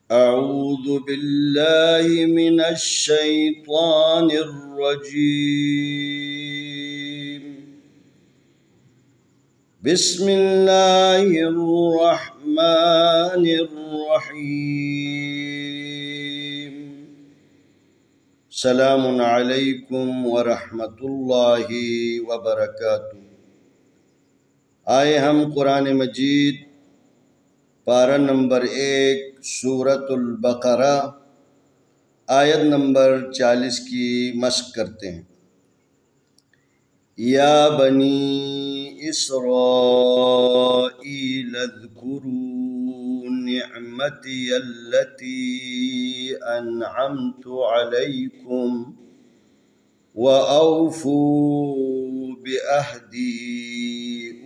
أعوذ بالله من الشيطان الرجيم. بسم الله الرحمن الرحيم. سلام عليكم ورحمة الله وبركاته. आए हम कुरान मजीद पारा नंबर 1 सूरतुल बकरा आयत नंबर 40 की मश्क करते हैं। या बनी इस्राईल अज़्कुरू निअमती अल्लती अनअमतु अलैकुम व औफू बिअहदी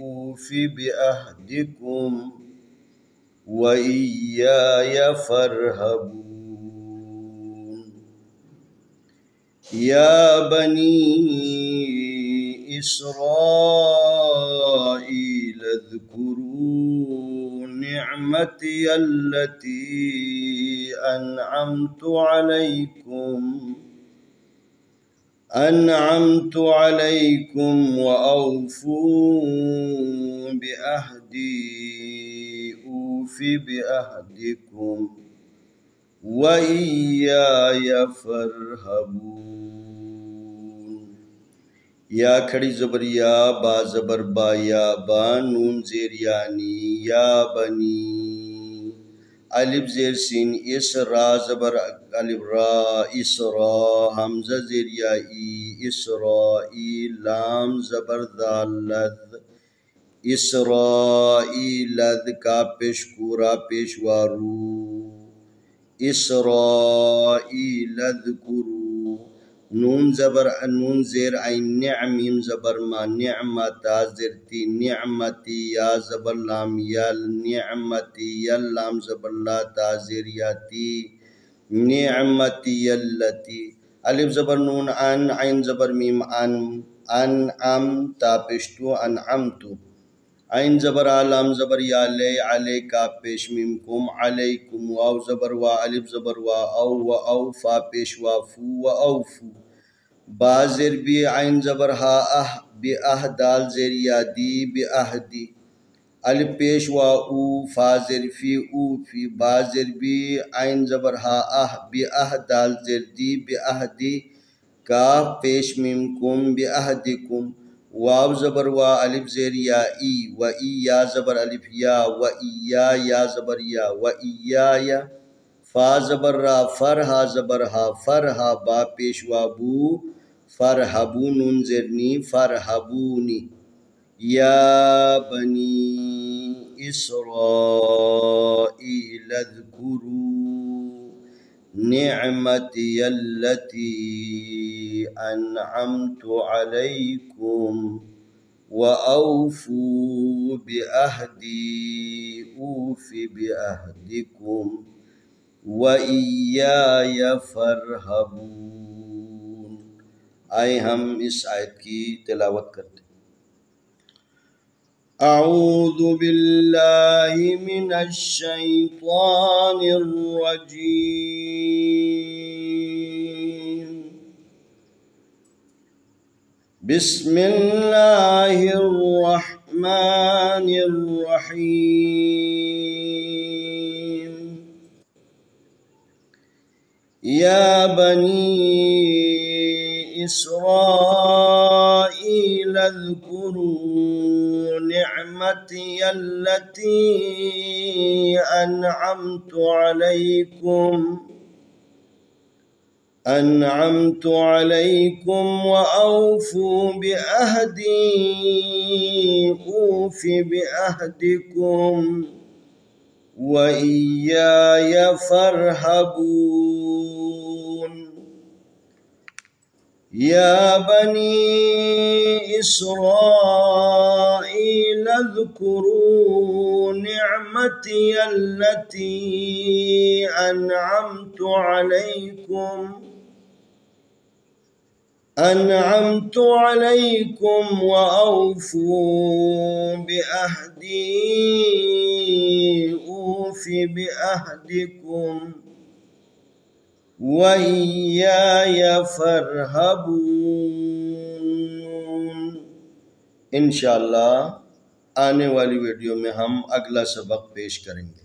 ऊफि बिअहदिकुम व इय्याय फरहबून। या बनी इस्राईल अज़्कुरू निअमती अल्लती अनअमतु अलैकुम व औफू बिअहदी ऊफि बिअहदिकुम व इय्याय फरहबून। या खड़ी ज़बर या, बा ज़बर बा, या बा, नून ज़ेर यानी, या बनी, अलिफ ज़ेर सीन इस, रा ज़बर अलिफ रा, इसरा, हमज़ा ज़ेर या ई, इसराई, लाम ज़बर दाल लद, इसराईलद का पेश कूरा पेशवारू, इसराईलद कुरू, नून ज़बर नून ज़ेर आइन, निअमीम ज़बर मा, निअमता ज़ेरती, निअमती, या ज़बर लाम यल, निअमती यल, लाम ज़बर ला, ता ज़ेर याती, निअमती यल्लती, अलिफ ज़बर नून अन, आइन ज़बर मीम अन, अनअम ता पेशतु अनअमतु, आइन ज़बर आलाम ज़बर या ले, अले का पेश मीम कुम, अलैकुम, वाव ज़बर वा, अलिफ ज़बर वा, औ व औ, फा पेश वा, फू व औफू, बा ज़ेर बी, आइन ज़बर हा, अह बी अह, दाल ज़ेर या दी, बी अहदी, अलिफ पेश वा ऊ, फा ज़ेर फी, ऊ फी, बा ज़ेर बी, आइन ज़बर हा, अह बी अह, दाल ज़ेर दी, बी अहदी, काफ पेश मीम कुम, बी अहदिकुम, वाव ज़बर वा, अलिफ ज़ेर या ई, व ई, या ज़बर अलिफ या, व इया, या ज़बर या, व इयाया, फा ज़बर रा, फरहा ज़बर हा, फरहा, बा पेश वा बू, फरहबू, नून ज़ेर नी, फरहबूनी। या बनी इस्राईल अज़्कुरू निअमती अल्लती अनअमतु अलैकुम व औफू बिअहदी ऊफि बिअहदिकुम व इय्याय फरहबून। आए हम इस आयत की तिलावत करते हैं। अऊज़ु बिल्लाहि मिनश शैतानिर रजीम। बिस्मिल्लाहिर रहमानिर रहीम। या बनी इस्राईल अज़्कुरू निअमती अल्लती अनअमतु अलैकुम व औफू बिअहदी ऊफि बिअहदिकुम व इय्याय फरहबून। या बनी इस्राईल अज़्कुरू निअमती अल्लती अनअमतु अलैकुम अनअमतु अलैकुम व औफू बिअहदी ऊफि बिअहदिकुम व इय्याया फरहबून। इंशाअल्लाह आने वाली वीडियो में हम अगला सबक पेश करेंगे।